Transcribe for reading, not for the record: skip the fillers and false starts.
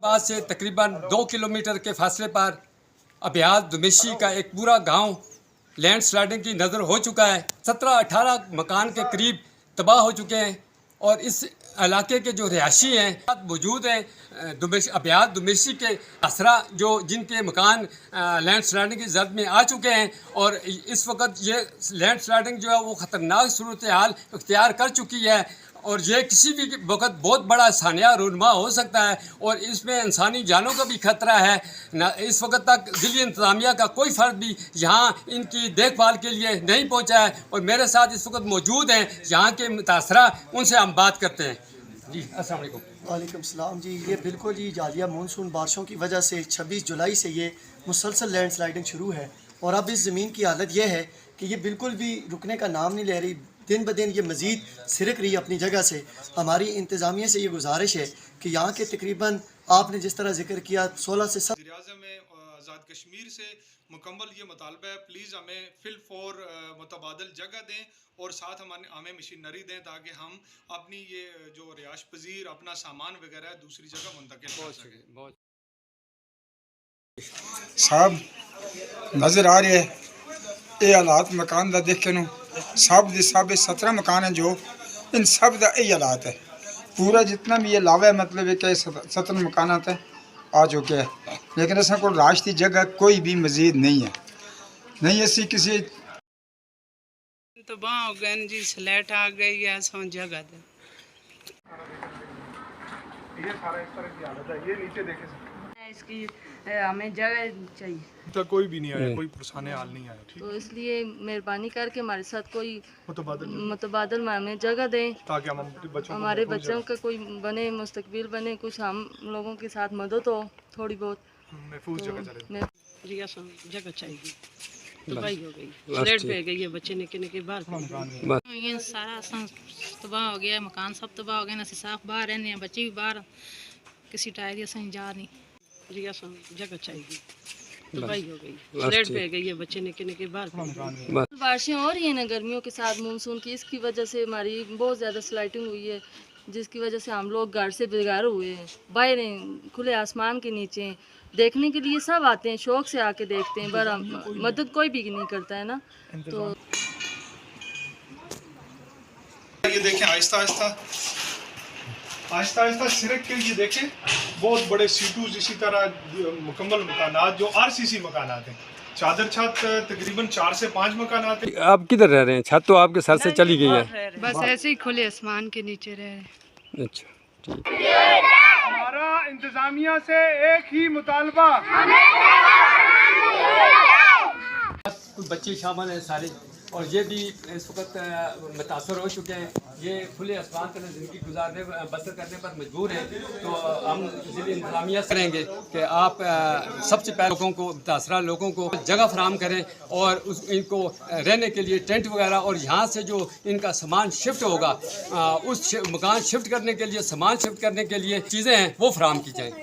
पास से तकरीबन 2 किलोमीटर के फासले पर अब्याद दुमेशी का एक पूरा गांव लैंड स्लाइडिंग की नज़र हो चुका है। 17-18 मकान के करीब तबाह हो चुके हैं और इस इलाके के जो रिहायशी हैं मौजूद हैं अब्याद दुमेशी के असरा जो जिनके मकान लैंड स्लाइडिंग की जद में आ चुके हैं और इस वक्त ये लैंड स्लाइडिंग जो है वो ख़तरनाक सूरत हाल इख्तियार कर चुकी है और ये किसी भी वक्त बहुत बड़ा सानिया रूनमा हो सकता है और इसमें इंसानी जानों का भी खतरा है। इस वक्त तक दिल्ली इंतज़ामिया का कोई फ़र्द भी यहाँ इनकी देखभाल के लिए नहीं पहुँचा है और मेरे साथ इस वक्त मौजूद हैं यहाँ के मुतासरा, उनसे हम बात करते हैं। जी अस्सलाम वालेकुम। वालेकुम सलाम जी। ये बिल्कुल जी जालिया मानसून बारिशों की वजह से 26 जुलाई से ये मुसलसल लैंड स्लाइडिंग शुरू है और अब इस ज़मीन की हालत यह है कि ये बिल्कुल भी रुकने का नाम नहीं ले रही। दिन ब दिन ये मज़ीद सिरक रही अपनी जगह से। हमारी इंतज़ामिया से ये गुजारिश है कि यहाँ के तकरीबन आपने जिस तरह जिक्र किया 16 से 17 वज़ीर-ए-आज़म में आज़ाद कश्मीर से मुकम्मल ये मुतालबा है, प्लीज़ हमें फिल फॉर मुतबादल जगह दें और साथ हमें मशीनरी दें ताकि हम अपनी ये जो रिहाश पजीर अपना सामान वगैरह दूसरी जगह मुंतकिल कर सकें। साहब नज़र आ रहे ये हालात मकान का देखे नो सब दे सब 17 मकान हैं जो इन सब का यही हालात है। पूरा जितना भी ये लावा है मतलब है कि 17 मकान है आ चुके हैं लेकिन ऐसा कोई राशती जगह कोई भी मजीद नहीं है। नहीं ऐसी किसी तो वहाँ हो गए जी स्लेट आ गई है सो जगह दे। ये सारा इस तरह की हालत है। ये नीचे देखे इसकी हमें जगह चाहिए तो कोई भी नहीं आया, कोई पुरसाने हाल नहीं आया। ठीक तो इसलिए मेहरबानी करके हमारे साथ कोई मुतबादल में हमें जगह दें ताकि हम बच्चों हमारे बच्चों का कोई बने मुस्तकबिल बने, कुछ हम लोगों के साथ मदद हो थोड़ी बहुत महफूज जगह चले। जगह चाहिए। तबाही हो गई, स्लेट पे गई है, बच्चे निके निके बाहर ये सारा तबाह हो गया, मकान सब तबाह हो गए ना। साफ बाहर रहने हैं, बच्चे भी बाहर किसी टायर से जा नहीं। जगह चाहिए। तबाही हो गई, स्लेट पे गई है, बच्चे निके निके बाहर। बारिशें हो रही है ना गर्मियों के साथ मानसून की, इसकी वजह से हमारी बहुत ज़्यादा स्लाइडिंग हुई है जिसकी वजह से हम लोग घर से बेघर हुए हैं। बाहर खुले आसमान के नीचे देखने के लिए सब आते हैं, शौक से आके देखते हैं पर मदद कोई भी नहीं करता है ना। तो ये देखें आहिस्ता आहिस्ता सिरक के ये देखें बहुत बड़े सीटूज, इसी तरह मुकम्मल मकानात जो आरसीसी मकानात हैं। चादर छत तकरीबन 4 से 5 मकानात हैं। आप किधर रह रहे हैं? छत तो आपके सर से चली गई है। बस ऐसे ही खुले आसमान के नीचे रह रहे। अच्छा ठीक। हमारा इंतजामिया से एक ही मुतालबा, कुछ बच्चे शामिल हैं सारे और ये भी इस वक्त मुतासर हो चुके हैं। ये खुले आसमान पर ज़िंदगी गुजारने बसर करने पर मजबूर हैं। तो हम ज़िले इंतज़ामिया करेंगे कि आप सबसे पहले लोगों को मुतासरा लोगों को जगह फराहम करें और इनको रहने के लिए टेंट वगैरह और यहाँ से जो इनका सामान शिफ्ट होगा उस मकान शिफ्ट करने के लिए सामान शिफ्ट करने के लिए चीज़ें हैं वो फराहम की जाएँ।